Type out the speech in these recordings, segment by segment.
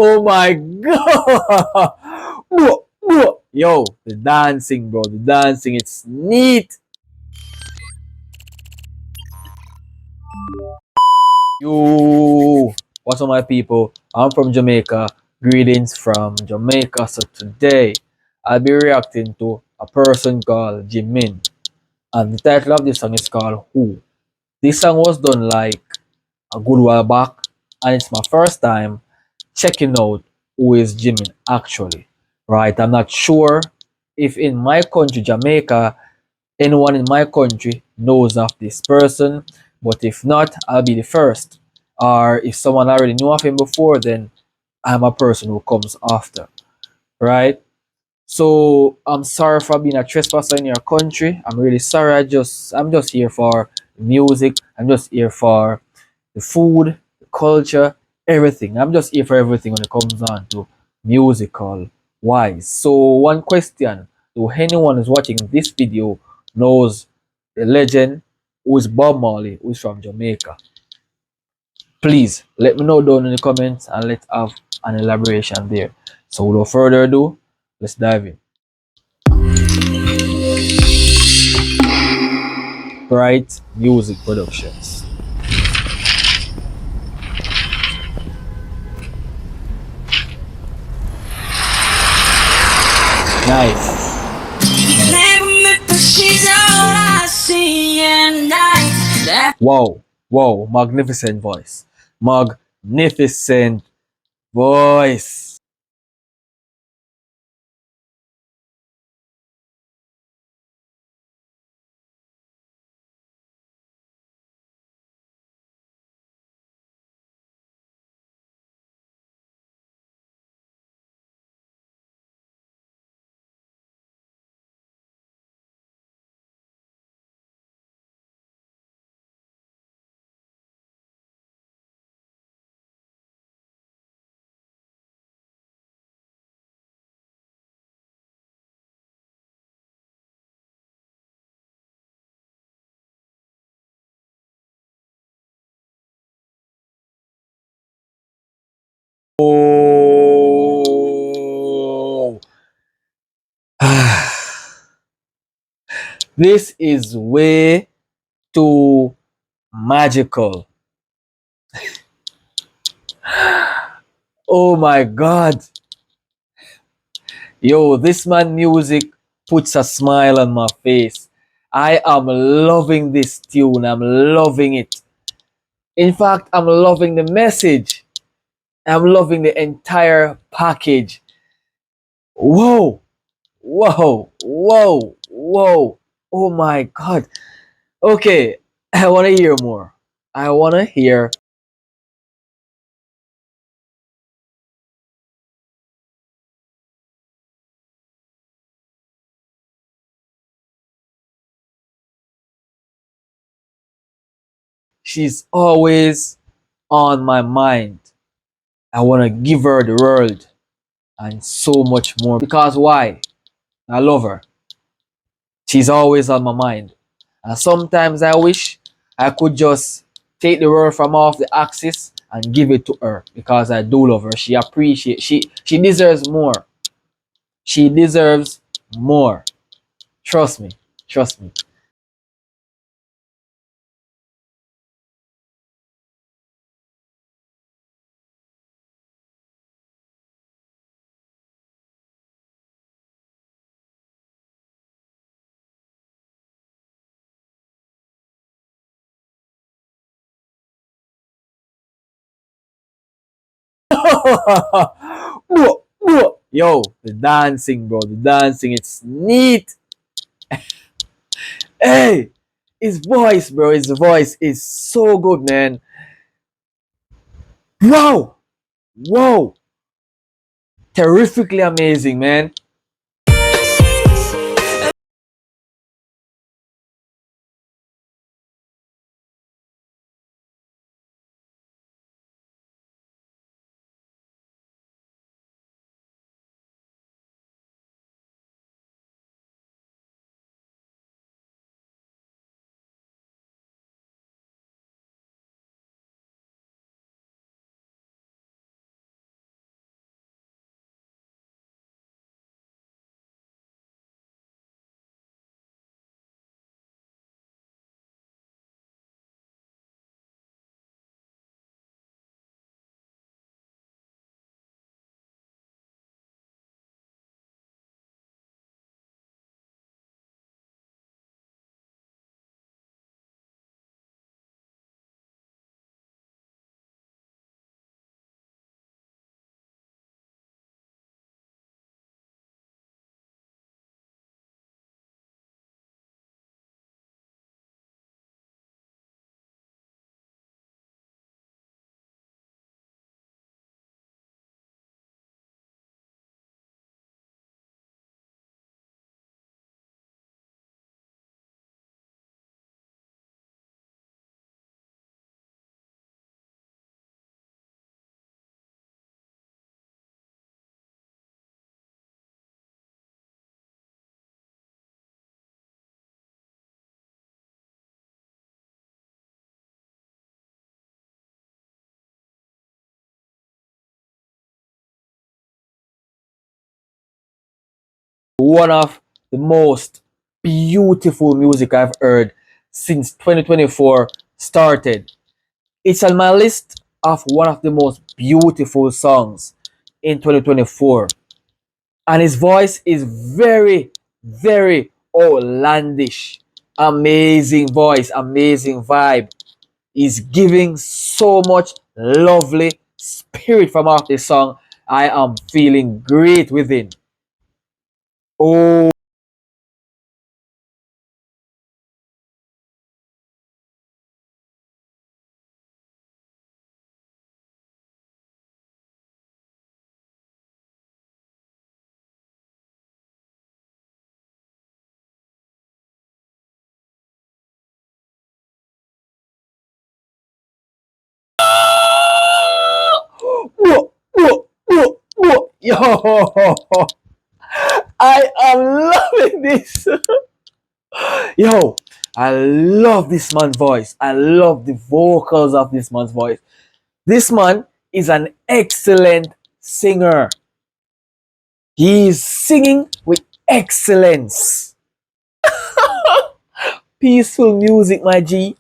Oh my god! Yo, the dancing, bro. The dancing, it's neat. Yo, what's up, my people? I'm from Jamaica. Greetings from Jamaica. So today, I'll be reacting to a person called Jimin. And the title of this song is called Who. This song was done like a good while back, and it's my first time checking out who is Jimin actually. Right? I'm not sure if in my country, Jamaica, anyone in my country knows of this person, but if not, I'll be the first. Or if someone already knew of him before, then I'm a person who comes after. Right? So I'm sorry for being a trespasser in your country. I'm really sorry. I'm just here for music. I'm just here for the food, the culture, everything. I'm just here for everything when it comes on to musical wise. So one question to anyone who's watching this video knows the legend who is Bob Marley, who is from Jamaica. Please let me know down in the comments and let's have an elaboration there. So without further ado, let's dive in. Bright Music Productions. Nice. Wow, wow, magnificent voice. Magnificent voice. Oh, this is way too magical. Oh my god. Yo, this man music puts a smile on my face. I am loving this tune. I'm loving it. In fact, I'm loving the message. I'm loving the entire package. Whoa, whoa, whoa, whoa. Oh my god. Okay, I want to hear more. I want to hear. She's always on my mind. I want to give her the world and so much more. Because why? I love her. She's always on my mind. And sometimes I wish I could just take the world from off the axis and give it to her because I do love her. She appreciates she deserves more. She deserves more. Trust me. Trust me. Yo, the dancing, bro. The dancing, it's neat. Hey, his voice, bro. His voice is so good, man. Wow. Whoa. Terrifically amazing, man. one of the most beautiful music I've heard since 2024 started. It's on my list of one of the most beautiful songs in 2024. And his voice is very, very outlandish. Amazing voice, amazing vibe. He's giving so much lovely spirit from off this song. I am feeling great within. Oh, whoa, whoa, whoa, whoa. Yo, I am loving this. Yo, I love this man's voice. I love the vocals of this man's voice. This man is an excellent singer. He is singing with excellence. Peaceful music, my G.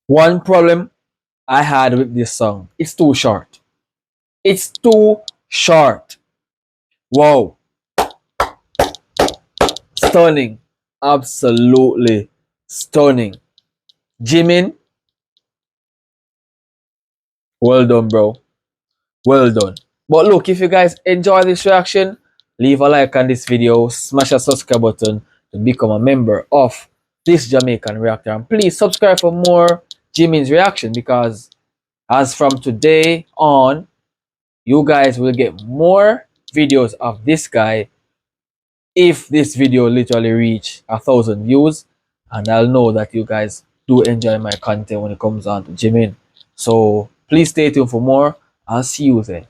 One problem I had with this song, it's too short. It's too short. Wow. Stunning. Absolutely stunning. Jimin, well done, bro. Well done. But look, if you guys enjoy this reaction, leave a like on this video, smash a subscribe button to become a member of this Jamaican reactor. And please subscribe for more Jimin's reaction, because as from today on, you guys will get more videos of this guy if this video literally reach 1,000 views, and I'll know that you guys do enjoy my content when it comes on to Jimin. So please stay tuned for more. I'll see you there.